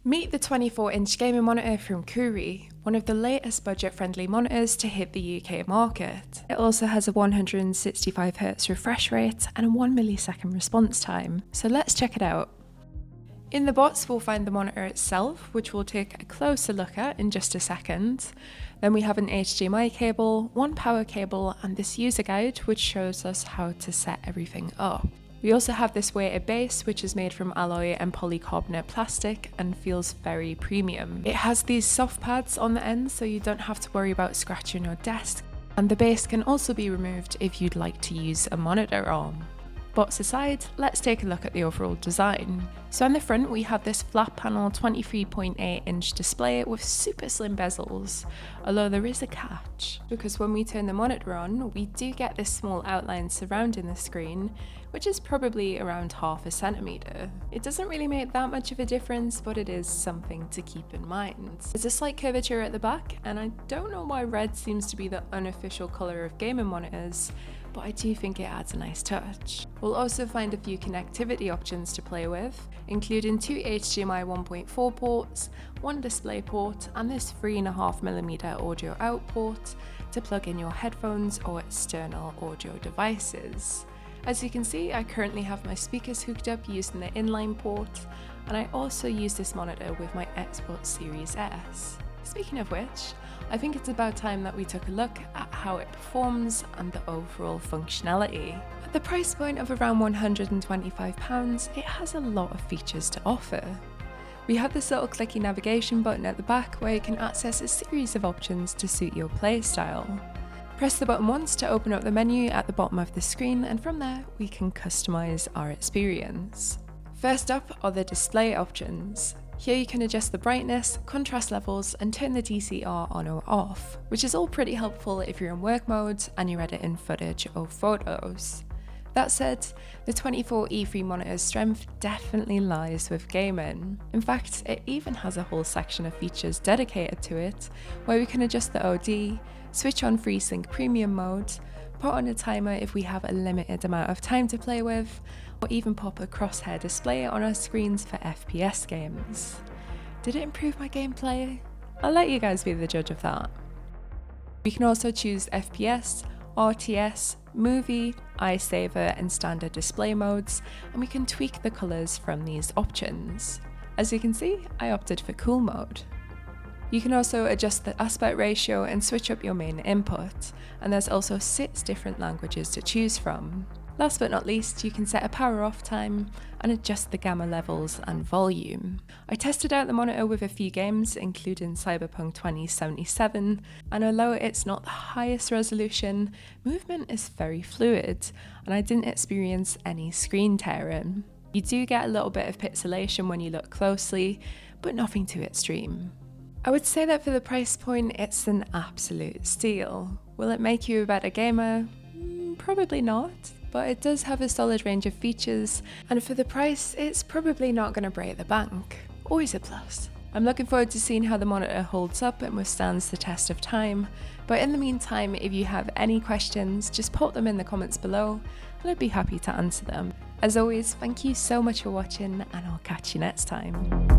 Meet the 24-inch gaming monitor from Koorui, one of the latest budget-friendly monitors to hit the UK market. It also has a 165Hz refresh rate and a 1 millisecond response time, so let's check it out. In the box we'll find the monitor itself, which we'll take a closer look at in just a second. Then we have an HDMI cable, one power cable, and this user guide which shows us how to set everything up. We also have this weighted base, which is made from alloy and polycarbonate plastic and feels very premium. It has these soft pads on the end so you don't have to worry about scratching your desk, and the base can also be removed if you'd like to use a monitor arm. Box aside, let's take a look at the overall design. So on the front we have this flat panel 23.8-inch display with super slim bezels, although there is a catch, because when we turn the monitor on we do get this small outline surrounding the screen, which is probably around 1/2 centimetre. It doesn't really make that much of a difference, but it is something to keep in mind. There's a slight curvature at the back, and I don't know why red seems to be the unofficial colour of gaming monitors, but I do think it adds a nice touch. We'll also find a few connectivity options to play with, including 2 HDMI 1.4 ports, 1 display port, and this 3.5mm audio out port to plug in your headphones or external audio devices. As you can see, I currently have my speakers hooked up using the inline port, and I also use this monitor with my Xbox Series S. Speaking of which, I think it's about time that we took a look at how it performs and the overall functionality. At the price point of around £125, it has a lot of features to offer. We have this little clicky navigation button at the back where you can access a series of options to suit your playstyle. Press the button once to open up the menu at the bottom of the screen, and from there we can customize our experience. First up are the display options. Here you can adjust the brightness, contrast levels, and turn the DCR on or off, which is all pretty helpful if you're in work mode and you're editing footage or photos. That said, the 24E3 monitor's strength definitely lies with gaming. In fact, it even has a whole section of features dedicated to it, where we can adjust the OD, switch on FreeSync Premium mode, put on a timer if we have a limited amount of time to play with, or even pop a crosshair display on our screens for FPS games. Did it improve my gameplay? I'll let you guys be the judge of that. We can also choose FPS, RTS, movie, iSaver, and standard display modes, and we can tweak the colours from these options. As you can see, I opted for cool mode. You can also adjust the aspect ratio and switch up your main input, and there's also 6 different languages to choose from. Last but not least, you can set a power off time and adjust the gamma levels and volume. I tested out the monitor with a few games, including Cyberpunk 2077, and although it's not the highest resolution, movement is very fluid, and I didn't experience any screen tearing. You do get a little bit of pixelation when you look closely, but nothing too extreme. I would say that for the price point, it's an absolute steal. Will it make you a better gamer? Probably not, but it does have a solid range of features, and for the price, it's probably not going to break the bank. Always a plus. I'm looking forward to seeing how the monitor holds up and withstands the test of time, but in the meantime, if you have any questions, just pop them in the comments below, and I'd be happy to answer them. As always, thank you so much for watching, and I'll catch you next time.